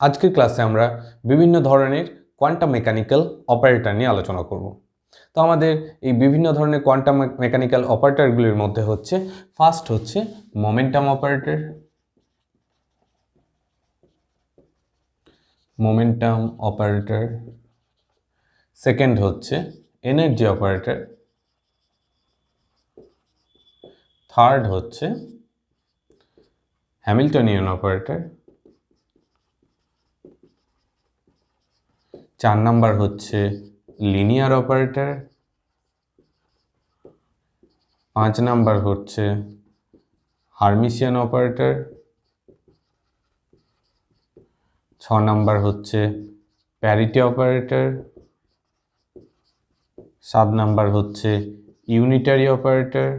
আজকের ক্লাসে আমরা বিভিন্ন ধরনের কোয়ান্টাম মেকানিক্যাল অপারেটর নিয়ে আলোচনা করব। তো আমাদের এই বিভিন্ন ধরনের কোয়ান্টাম মেকানিক্যাল অপারেটরগুলির মধ্যে হচ্ছে ফার্স্ট হচ্ছে মোমেন্টাম অপারেটর, সেকেন্ড হচ্ছে এনার্জি অপারেটর, থার্ড হচ্ছে হ্যামিল্টনিয়ান অপারেটর, 4 নাম্বার হচ্ছে লিনিয়ার অপারেটর, 5 নাম্বার হচ্ছে হার্মিশিয়ান অপারেটর, 6 নাম্বার হচ্ছে প্যারিটি অপারেটর, 7 নাম্বার হচ্ছে ইউনিটারি অপারেটর,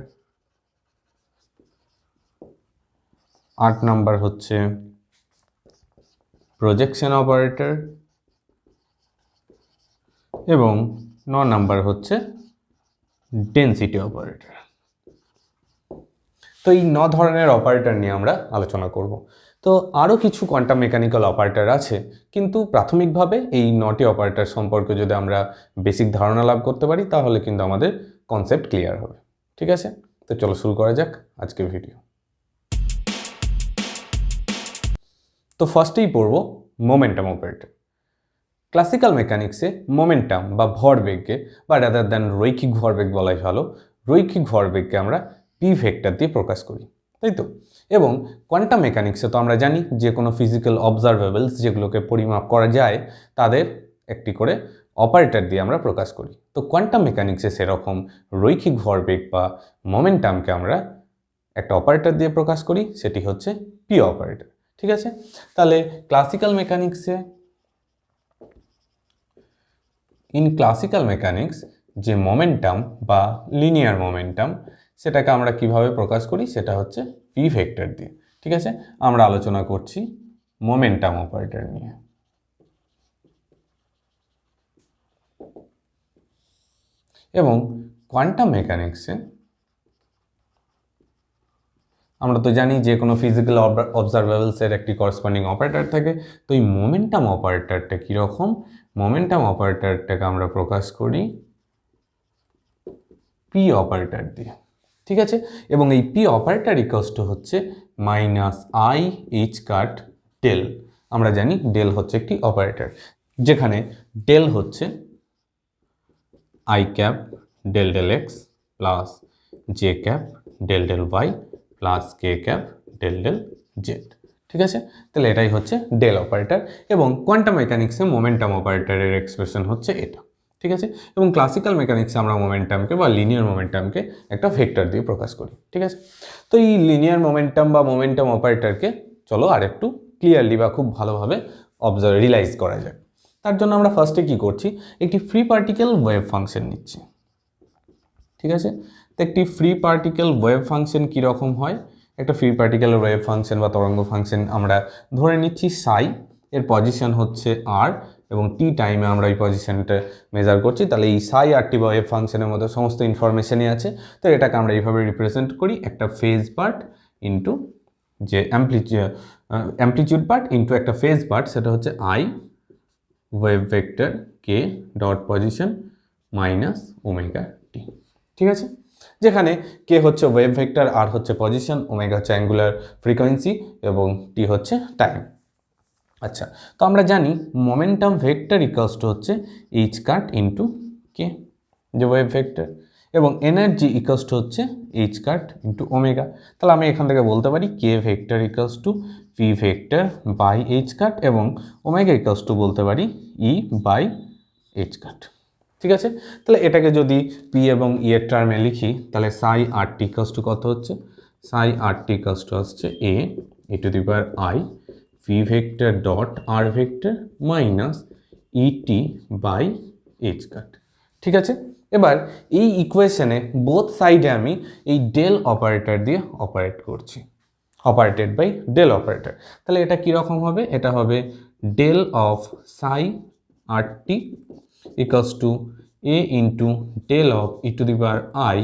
8 নাম্বার হচ্ছে প্রজেকশন অপারেটর এবং 9 নাম্বার হচ্ছে ডেনসিটি অপারেটর। তো এই 9 ধরনের অপারেটর নিয়ে আমরা আলোচনা করব। তো আরও কিছু কোয়ান্টাম মেকানিক্যাল অপারেটর আছে, কিন্তু প্রাথমিকভাবে এই 9টি অপারেটর সম্পর্কে যদি আমরা বেসিক ধারণা লাভ করতে পারি তাহলে কিন্তু আমাদের কনসেপ্ট ক্লিয়ার হবে। ঠিক আছে, তো চলো শুরু করা যাক আজকের ভিডিও। তো ফার্স্টেই পড়ব মোমেন্টাম অপারেটর। ক্লাসিক্যাল মেকানিক্সে মোমেন্টাম বা ভরবেগকে বা রাদার দ্যান রৈখিক ভরবেগ বলাই ভালো, রৈখিক ভরবেগকে আমরা পি ভেক্টর দিয়ে প্রকাশ করি, তাই তো। এবং কোয়ান্টাম মেকানিক্সে তো আমরা জানি যে কোনো ফিজিক্যাল অবজারভেবলস যেগুলোকে পরিমাপ করা যায় তাদের একটি করে অপারেটর দিয়ে আমরা প্রকাশ করি। তো কোয়ান্টাম মেকানিক্সে সেরকম রৈখিক ভরবেগ বা মোমেন্টামকে আমরা একটা অপারেটর দিয়ে প্রকাশ করি, সেটি হচ্ছে পি অপারেটর। ঠিক আছে, তাহলে ক্লাসিক্যাল মেকানিক্সে ক্লাসিক্যাল মেকানিক্স যে মোমেন্টাম বা লিনিয়ার মোমেন্টাম সেটাকে আমরা কিভাবে প্রকাশ করি সেটা হচ্ছে পি ভেক্টর দিয়ে। ঠিক আছে, আমরা আলোচনা করছি মোমেন্টাম অপারেটর নিয়ে। এবং কোয়ান্টাম মেকানিক্সে আমরা তো জানি যে কোনো ফিজিক্যাল অবজারভেবলসের একটি করসপন্ডিং অপারেটর থাকে। তো এই মোমেন্টাম অপারেটরটা কীরকম? মোমেন্টাম অপারেটরটাকে আমরা প্রকাশ করি পি অপারেটর দিয়ে। ঠিক আছে, এবং এই পি অপারেটর ইকুয়ালস টু হচ্ছে minus I H cut del. আমরা জানি ডেল হচ্ছে একটি অপারেটর, যেখানে ডেল হচ্ছে I cap del del X plus J cap del del Y plus K cap del del Z. ঠিক আছে, তাহলে এটাই হচ্ছে ডেল অপারেটর। এবং কোয়ান্টাম মেকানিক্সে মোমেন্টাম অপারেটরের এক্সপ্রেশন হচ্ছে এটা। ঠিক আছে, এবং ক্লাসিক্যাল মেকানিক্সে আমরা মোমেন্টামকে বা লিনিয়ার মোমেন্টামকে একটা ভেক্টর দিয়ে প্রকাশ করি। ঠিক আছে, তো এই লিনিয়ার মোমেন্টাম বা মোমেন্টাম অপারেটরকে চলো আর একটু ক্লিয়ারলি বা খুব ভালোভাবে রিয়েলাইজ করা যায়। তার জন্য আমরা ফার্স্টে কি করছি, একটি ফ্রি পার্টিকেল ওয়েভ ফাংশন নিচ্ছি। ঠিক আছে, তো একটি ফ্রি পার্টিকেল ওয়েভ ফাংশন কীরকম হয়? একটা ফ্রি পার্টিকেল ওয়েভ ফাংশন বা তরঙ্গ ফাংশন আমরা ধরে নিচ্ছি সাই, এর পজিশন হচ্ছে আর এবং টি টাইমে আমরা এই পজিশনটা মেজার করছি। তাহলে এই সাই আর টি বা ওয়েভ ফাংশনের মধ্যে সমস্ত ইনফরমেশনই আছে। তো এটাকে আমরা এইভাবে রিপ্রেজেন্ট করি, একটা ফেজ পার্ট ইন্টু যে অ্যাম্পলিটিউড পার্ট ইন্টু একটা ফেজ পার্ট, সেটা হচ্ছে i wave vector k dot position minus omega t. ঠিক আছে, যেখানে কে হচ্ছে ওয়েভ ভেক্টর, আর হচ্ছে পজিশন, ওমেগা হচ্ছে অ্যাঙ্গুলার ফ্রিকোয়েন্সি এবং টি হচ্ছে টাইম। আচ্ছা, তো আমরা জানি মোমেন্টাম ভেক্টর ইকুয়ালস টু হচ্ছে এইচ কাট ইন্টু কে যে ওয়েভ ভেক্টর, এবং এনার্জি ইকুয়ালস টু হচ্ছে এইচ কাট ইন্টু ওমেগা। তাহলে আমি এখান থেকে বলতে পারি k vector equals to p vector by H cut এবং ওমেগা ইকুয়ালস টু বলতে পারি ই বাই এইচ কাট। ঠিক আছে, তাহলে এটাকে যদি পি এবং ই এর টার্মে লিখি তাহলে সাই আর টি ইকুয়ালস টু কত হচ্ছে? সাই আর টি ইকুয়ালস টু হচ্ছে e to the power i v vector dot r vector minus e t by H cut. ঠিক আছে, এবার এই ইকুয়েশনে বোথ সাইডে আমি এই ডেল অপারেটর দিয়ে অপারেট করছি, অপারেটেড বাই ডেল অপারেটর। তাহলে এটা কীরকম হবে? এটা হবে del of Sai R T equals to a into del of e to the power I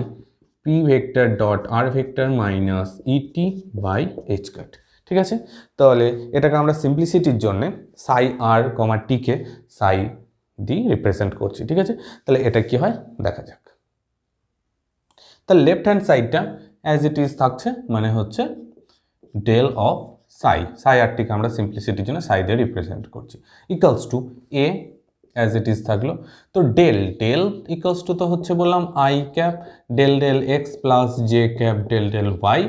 p vector dot r vector minus et by h cut। ঠিক আছে, তাহলে এটাকে আমরা সিম্পলিসিটির জন্য সাই আর কমা টিকে সাই দিয়ে রিপ্রেজেন্ট করছি। ঠিক আছে, তাহলে এটা কি হয় দেখা যাক। তাহলে লেফট হ্যান্ড সাইডটা অ্যাজ ইট ইজ থাকছে, মানে হচ্ছে ডেল অফ সাই আরটিকে আমরা সিম্পলিসিটির জন্য সাই দিয়ে রিপ্রেজেন্ট করছি, equals to A as it is থাকলো। তো ডেল ইকুয়ালস টু তো হচ্ছে বললাম I cap del del X plus J cap del del Y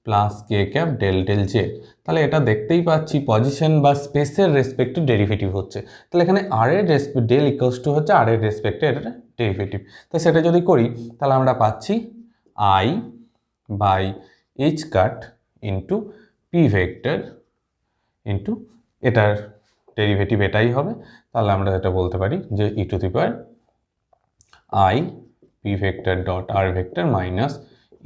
plus K cap del del J. তাহলে এটা দেখতেই পাচ্ছি পজিশন বা স্পেসের রেসপেক্টে ডেরিভেটিভ হচ্ছে। তাহলে এখানে আর এর ডেল ইকুয়ালস টু হচ্ছে আর এর রেসপেক্টে এটা ডেরিভেটিভ। তো সেটা যদি করি তাহলে আমরা পাচ্ছি i by H cut into p vector into এটার ডেরিভেটিভ এটাই হবে। তাহলে আমরা এটা বলতে পারি যে e to the power i p vector dot r vector minus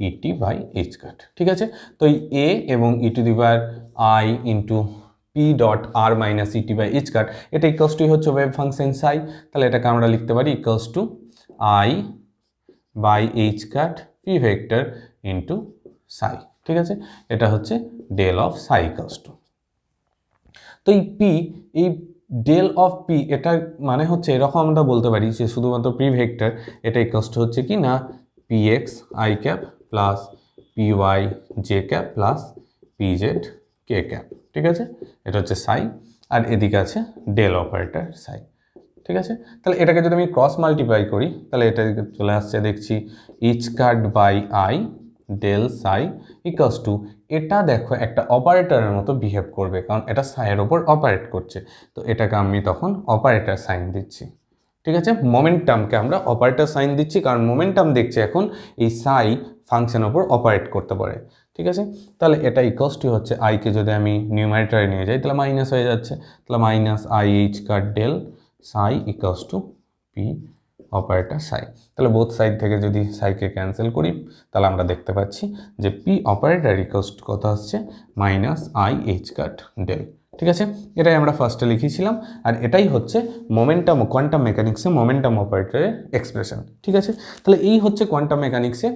e t by H cut. ঠিক আছে, তো এই এ এবং e to the power i into p dot r minus e t by H cut এটা ইকুয়ালস টু হচ্ছে wave function psi. তাহলে এটাকে আমরা লিখতে পারি equals to I by H cut P vector into psi. ঠিক আছে, এটা হচ্ছে del of psi equals to. তো এই ডেল অফ পি এটা মানে হচ্ছে এরকম আমরা বলতে পারি যে শুধুমাত্র পি ভেক্টর এটা ইকুয়ালস টু হচ্ছে কি না P X I cap plus P Y J cap plus P Z K cap. ঠিক আছে, এটা হচ্ছে সাই, আর এদিকে আছে ডেল অপারেটর সাই। ঠিক আছে, তাহলে এটাকে যদি আমি ক্রস মাল্টিপ্লাই করি তাহলে এটা চলে আসছে দেখছি H cut by I del psi equals to এটা দেখো একটা অপারেটরের মতো বিহেভ করবে, কারণ এটা সাইয়ের ওপর অপারেট করছে। তো এটাকে আমি তখন অপারেটর সাইন দিচ্ছি। ঠিক আছে, মোমেন্টামকে আমরা অপারেটর সাইন দিচ্ছি, কারণ মোমেন্টাম দেখছে এখন এই সাই ফাংশনের ওপর অপারেট করতে পারে। ঠিক আছে, তাহলে এটা ইকুয়ালস টু হচ্ছে আইকে যদি আমি নিউমারেটরে নিয়ে যাই তাহলে মাইনাস হয়ে যাচ্ছে, তাহলে minus I H cut del psi equals to P operator psi. তাহলে বোথ সাইড থেকে যদি সাইকে ক্যান্সেল করি তাহলে আমরা দেখতে পাচ্ছি যে পি অপারেটর ইকুয়ালস টু কত আসছে minus I H cut del. ঠিক আছে, এটাই আমরা ফার্স্টে লিখেছিলাম, আর এটাই হচ্ছে মোমেন্টাম কোয়ান্টাম মেকানিক্সে মোমেন্টাম অপারেটরের এক্সপ্রেশন। ঠিক আছে, তাহলে এই হচ্ছে কোয়ান্টাম মেকানিক্সে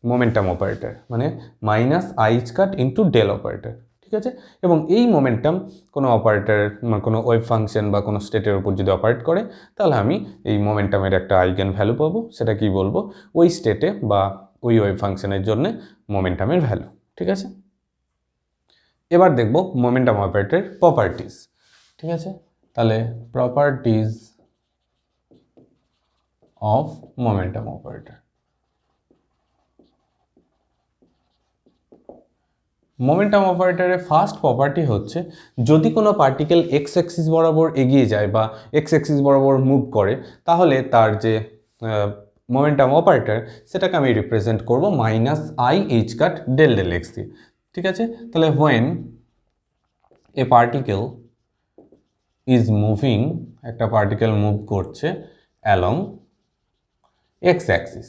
মোমেন্টাম অপারেটর, মানে minus I H cut into del operator. ঠিক আছে, এবং এই মোমেন্টাম কোনো অপারেটর কোনো ওয়েভ ফাংশন বা কোনো স্টেটের উপর যদি অপারেট করে তাহলে আমি এই মোমেন্টামের একটা আইগেন ভ্যালু পাবো, সেটা কি বলবো ওই স্টেটে বা ওই ওয়েভ ফাংশনের জন্য মোমেন্টামের ভ্যালু। ঠিক আছে, এবার দেখব মোমেন্টাম অপারেটরের প্রপার্টিজ। ঠিক আছে, তাহলে properties of momentum operator. Momentum অপারেটরের ফার্স্ট প্রপার্টি হচ্ছে যদি কোনো পার্টিকেল এক্স অ্যাক্সিস বরাবর এগিয়ে যায় বা এক্স অ্যাক্সিস বরাবর মুভ করে তাহলে তার যে মোমেন্টাম অপারেটর সেটাকে আমি রিপ্রেজেন্ট করব minus I H cut del del X দিয়ে। ঠিক আছে, তাহলে when a particle is moving, একটা পার্টিকেল মুভ করছে অ্যালং এক্স অ্যাক্সিস,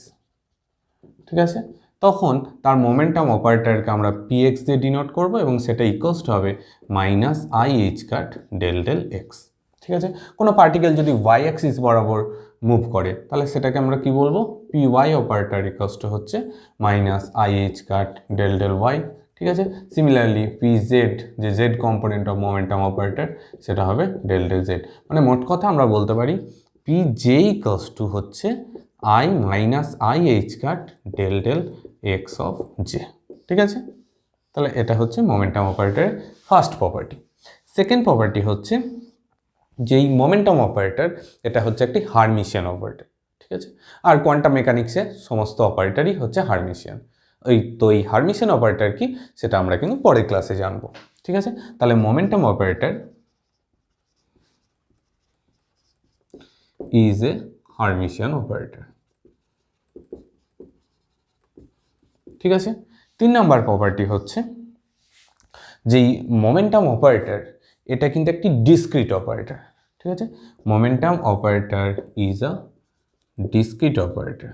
ঠিক আছে, তখন তার মোমেন্টাম অপারেটরকে আমরা পিএক্স দিয়ে ডিনোট করব এবং সেটা ইকুয়ালস টু হবে minus I H cut del del X. ঠিক আছে, কোনো পার্টিকেল যদি ওয়াই অ্যাক্সিস বরাবর মুভ করে তাহলে সেটাকে আমরা কি বলবো p y operator equals to হচ্ছে minus I H cut del del y. ঠিক আছে, সিমিলারলি পি জেড যে z component of momentum operator সেটা হবে ডেল ডেল জেড। মানে মোট কথা আমরা বলতে পারি পি জে ইকুয়ালস টু হচ্ছে I minus I H cut del del X of J. ঠিক আছে, তাহলে এটা হচ্ছে মোমেন্টাম অপারেটরের ফার্স্ট প্রপার্টি। সেকেন্ড প্রপার্টি হচ্ছে যেই মোমেন্টাম অপারেটর এটা হচ্ছে একটি হারমিশিয়ান অপারেটর। ঠিক আছে, আর কোয়ান্টাম মেকানিক্সে সমস্ত অপারেটরই হচ্ছে হারমিশিয়ান। এই হারমিশিয়ান অপারেটর কি সেটা আমরা কিন্তু পরের ক্লাসে জানবো। ঠিক আছে, তাহলে momentum operator is a Hermitian operator. ঠিক আছে, 3 নম্বর প্রপার্টি হচ্ছে যেই মোমেন্টাম অপারেটর এটা কিন্তু একটি ডিসক্রিট অপারেটর। ঠিক আছে, momentum operator is a discrete operator.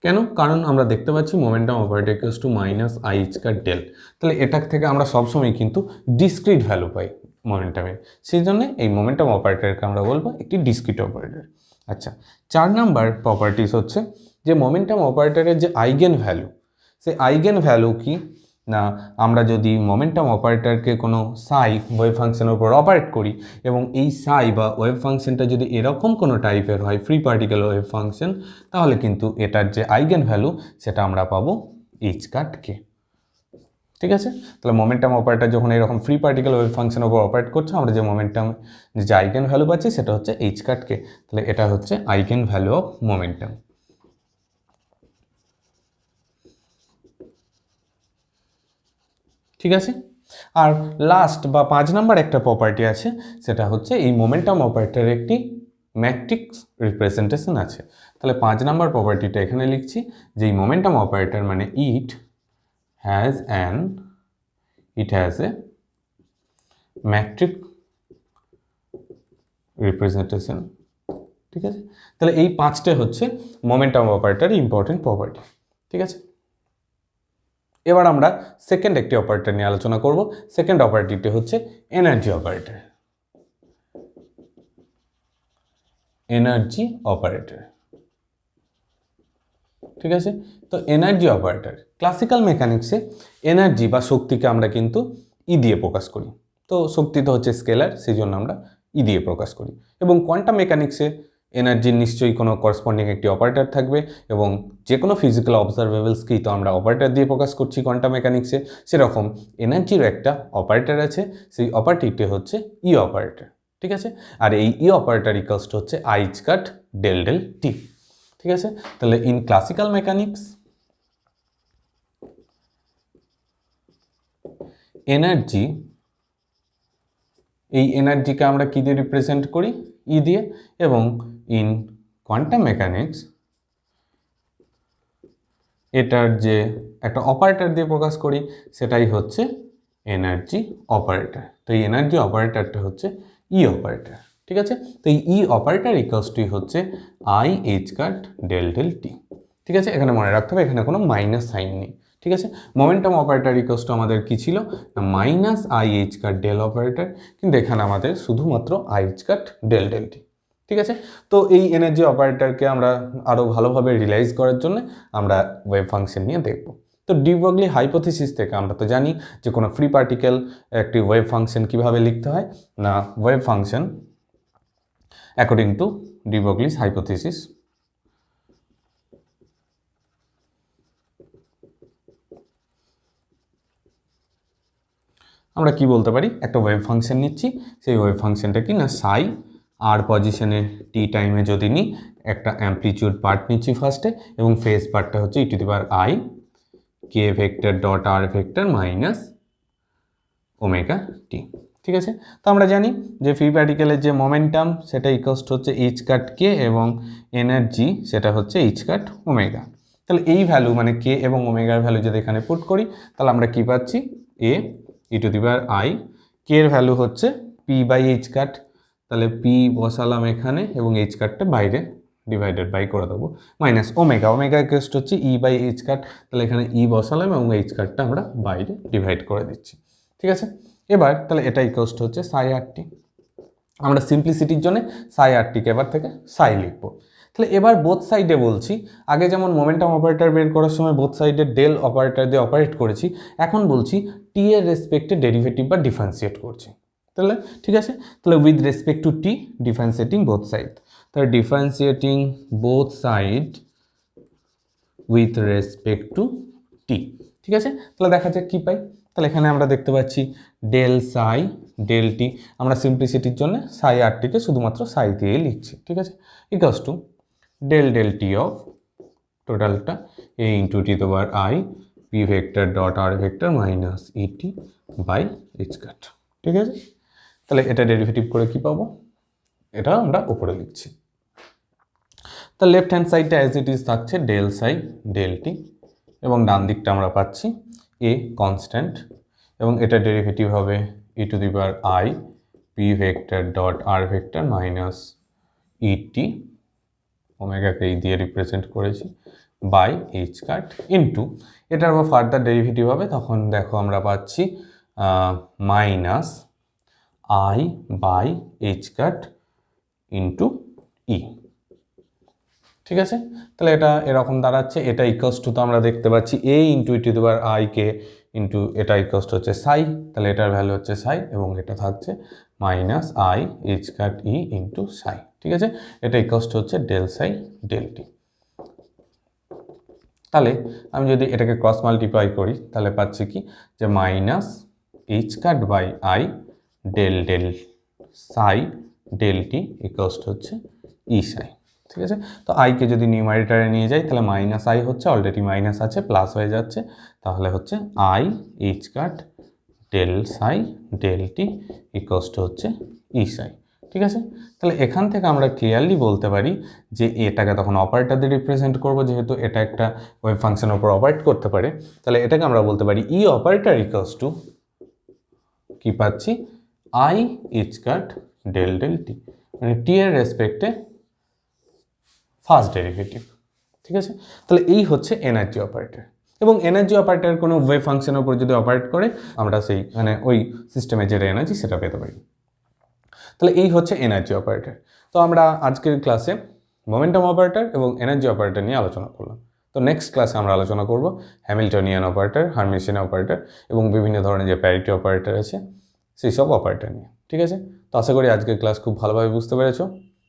কেন? কারণ আমরা দেখতে পাচ্ছি momentum operator equals to minus I H cut del, তাহলে এটা থেকে আমরা সবসময় কিন্তু ডিসক্রিট ভ্যালু পাই মোমেন্টামের, সেই জন্য এই মোমেন্টাম অপারেটরকে আমরা বলবো একটি ডিসক্রিট অপারেটর। আচ্ছা, 4 নাম্বার প্রপার্টিস হচ্ছে যে মোমেন্টাম অপারেটরের যে আইগেন ভ্যালু, সেই আইগেন ভ্যালু কি না আমরা যদি মোমেন্টাম অপারেটরকে কোনো সাই ওয়েভ ফাংশনের উপর অপারেট করি এবং এই সাই বা ওয়েভ ফাংশনটা যদি এরকম কোনো টাইপের হয় ফ্রি পার্টিকেল ওয়েভ ফাংশন, তাহলে কিন্তু এটার যে আইগেন ভ্যালু সেটা আমরা পাবো এইচ কাট কে। ঠিক আছে, তাহলে মোমেন্টাম অপারেটর যখন এরকম ফ্রি পার্টিকেল ওয়েভ ফাংশনের উপর অপারেট করছে, আমরা যে মোমেন্টাম যে আইগেন ভ্যালু পাচ্ছি সেটা হচ্ছে এইচ কাট কে। তাহলে এটা হচ্ছে আইগেন ভ্যালু অফ মোমেন্টাম। ঠিক আছে, আর লাস্ট বা 5 নাম্বার একটা প্রপার্টি আছে, সেটা হচ্ছে এই মোমেন্টাম অপারেটরের একটি ম্যাট্রিক্স রিপ্রেজেন্টেশন আছে। তাহলে 5 নাম্বার প্রপার্টিটা এখানে লিখছি যে এই মোমেন্টাম অপারেটর মানে it has a matric representation. ঠিক আছে, তাহলে এই 5টে হচ্ছে মোমেন্টাম অপারেটরের ইম্পর্টেন্ট প্রপার্টি। ঠিক আছে, এবার আমরা সেকেন্ড একটি অপারেটর নিয়ে আলোচনা করব। সেকেন্ড অপারেটরটি হচ্ছে এনার্জি অপারেটর। এনার্জি অপারেটর, ঠিক আছে, তো এনার্জি অপারেটর ক্লাসিক্যাল মেকানিক্সে এনার্জি বা শক্তিকে আমরা কিন্তু ই দিয়ে প্রকাশ করি। তো শক্তি তো হচ্ছে স্কেলার, সেই জন্য আমরা ই দিয়ে প্রকাশ করি। এবং কোয়ান্টাম মেকানিক্সে এনার্জির নিশ্চয়ই কোনো করসপন্ডিং একটি অপারেটর থাকবে, এবং যে কোনো ফিজিক্যাল অবজারভেবলসকেই তো আমরা অপারেটর দিয়ে প্রকাশ করছি কোয়ান্টাম মেকানিক্সে। সেরকম এনার্জিরও একটা অপারেটর আছে, সেই অপারেটরটি হচ্ছে ই অপারেটর। ঠিক আছে, আর এই ই অপারেটর ইকুয়ালস টু হচ্ছে আইচ কাট ডেল ডেল টি। ঠিক আছে, তাহলে ইন ক্লাসিক্যাল মেকানিক্স এনার্জি, এই এনার্জিকে আমরা কি দিয়ে রিপ্রেজেন্ট করি? ই দিয়ে। এবং ইন কোয়ান্টাম মেকানিক্স এটার যে একটা অপারেটর দিয়ে প্রকাশ করি সেটাই হচ্ছে এনার্জি অপারেটর। তো এই এনার্জি অপারেটরটা হচ্ছে ই অপারেটর। ঠিক আছে, তো এই ই অপারেটর ইকুয়ালস টু হচ্ছে I H cut del del T. ঠিক আছে, এখানে মনে রাখতে হবে এখানে কোনো মাইনাস সাইন নেই। ঠিক আছে, মোমেন্টাম অপারেটর ইকুয়ালস টু আমাদের কি ছিল? Minus I H cut del operator, কিন্তু এখানে আমাদের শুধুমাত্র I H cut del del T. ঠিক আছে, তো এই এনার্জি অপারেটরকে আমরা আরও ভালোভাবে রিয়েলাইজ করার জন্য আমরা ওয়েভ ফাংশন নিয়ে দেখব। তো ডি ব্রগলি হাইপোথিসিস থেকে আমরা তো জানি যে কোনো ফ্রি পার্টিকেল একটি ওয়েভ ফাংশন কিভাবে লিখতে হয়। না, wave function according to de Broglie's hypothesis আমরা কি বলতে পারি? একটা ওয়েভ ফাংশন নিচ্ছি, সেই ওয়েভ ফাংশনটা কি না সাই আর পজিশনে টি টাইমে যদি নিই, একটা অ্যাম্পলিটিউড পার্ট নিচ্ছি ফার্স্টে, এবং ফেজ পার্টটা হচ্ছে e to the power i k vector dot r vector minus omega t. ঠিক আছে, তো আমরা জানি যে ফ্রি পার্টিকেলের যে মোমেন্টাম সেটা ইকুয়ালস টু হচ্ছে এইচ কাট কে, এবং এনার্জি সেটা হচ্ছে এইচ কাট ওমেগা। তাহলে এই ভ্যালু মানে কে এবং ওমেগার ভ্যালু যদি এখানে পুট করি, তাহলে আমরা কি পাচ্ছি? এ ই টু দি পাওয়ার আই, কে এর ভ্যালু হচ্ছে পি বাই এইচ কাট, তাহলে পি বসালাম এখানে এবং এইচ কাটটা বাইরে ডিভাইডেড বাই করে দেবো, minus omega, omega equals to হচ্ছে ই বাই এইচ কাট, তাহলে এখানে ই বসালাম এবং এইচ কাটটা আমরা বাইরে ডিভাইড করে দিচ্ছি। ঠিক আছে, এবার তাহলে এটা ইকুয়ালস টু হচ্ছে সাই আর টি। আমরা সিম্পলিসিটির জন্য সাই আর টিকে এবার থেকে সাই লিখবো। তাহলে এবার বোথ সাইডে বলছি, আগে যেমন মোমেন্টাম অপারেটর বের করার সময় বোথ সাইডে ডেল অপারেটর দিয়ে অপারেট করেছি, এখন বলছি টি এর রেসপেক্টে ডেরিভেটিভ বা ডিফারেন্সিয়েট করছি। তাহলে ঠিক আছে, তাহলে with respect to t differentiating both side, তাহলে differentiating both side with respect to t. ঠিক আছে, তাহলে দেখা যাক কী পাই। তাহলে এখানে আমরা দেখতে পাচ্ছি ডেল সাই ডেল টি, আমরা সিম্পলিসিটির জন্য সাই আর টিকে শুধুমাত্র সাই দিয়ে লিখছি। ঠিক আছে, equals to del del t of টোটালটা এ ইন্টু টি দেওয়ার i p vector dot r vector minus e t by H cut. ঠিক আছে, তাহলে এটা ডেরিভেটিভ করে কি পাবো? এটা আমরা উপরে লিখছি। তা লেফট হ্যান্ড সাইডটা অ্যাজ ইট ইজ থাকছে ডেল সাই ডেল টি, এবং ডান দিকটা আমরা পাচ্ছি এ কনস্ট্যান্ট, এবং এটা ডেরিভেটিভ হবে e to the power i p vector dot r vector minus e t, ওমেগাকে এই দিয়ে রিপ্রেজেন্ট করেছি, বাই এইচ কাট ইন্টু এটার আবার ফার্দার ডেরিভেটিভ হবে, তখন দেখো আমরা পাচ্ছি minus i by H cut into e. ঠিক আছে, তাহলে এটা এরকম দাঁড়াচ্ছে, এটা ইকুয়ালস টু তো আমরা দেখতে পাচ্ছি a into E to the power i K into এটা ইকুয়ালস টু হচ্ছে সাই, তাহলে এটার ভ্যালু হচ্ছে সাই এবং এটা থাকছে minus I H cut E into psi. ঠিক আছে, এটা ইকুয়ালস টু হচ্ছে ডেল সাই ডেল টি। তাহলে আমি যদি এটাকে ক্রস মাল্টিপ্লাই করি তাহলে পাচ্ছি কি যে minus H cut by I del del psi del T equals to হচ্ছে ই সাই। ঠিক আছে, তো আইকে যদি নিউমারেটরে নিয়ে যাই তাহলে মাইনাস আই হচ্ছে, অলরেডি মাইনাস আছে প্লাস হয়ে যাচ্ছে, তাহলে হচ্ছে I H cut del psi del T equals to হচ্ছে ই সাই। ঠিক আছে, তাহলে এখান থেকে আমরা ক্লিয়ারলি বলতে পারি যে এটাকে তখন অপারেটর দিয়ে রিপ্রেজেন্ট করবো, যেহেতু এটা একটা ওয়েভ ফাংশনের উপর অপারেট করতে পারে, তাহলে এটাকে আমরা বলতে পারি ই অপারেটর ইকুয়ালস টু কি পাচ্ছি I H cut del del T, মানে টি এর রেসপেক্টে ফার্স্ট ডেরিভেটিভ। ঠিক আছে, তাহলে এই হচ্ছে এনার্জি অপারেটর। এবং এনার্জি অপারেটর কোনো ওয়েভ ফাংশনের উপর যদি অপারেট করে আমরা সেই মানে ওই সিস্টেমে যেটা এনার্জি সেটা পেতে পারি। তাহলে এই হচ্ছে এনার্জি অপারেটর। তো আমরা আজকের ক্লাসে মোমেন্টাম অপারেটর এবং এনার্জি অপারেটর নিয়ে আলোচনা করলাম। তো নেক্সট ক্লাসে আমরা আলোচনা করব হ্যামিল্টনিয়ান অপারেটর, হার্মিশিয়ান অপারেটর এবং বিভিন্ন ধরনের যে প্যারিটি অপারেটর আছে সেই সব অপারেটর নিয়ে। ঠিক আছে, তো আশা করি আজকের ক্লাস খুব ভালোভাবে বুঝতে পেরেছো।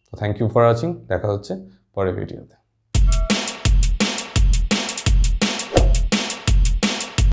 তো থ্যাংক ইউ ফর ওয়াচিং, দেখা হচ্ছে পরের ভিডিওতে।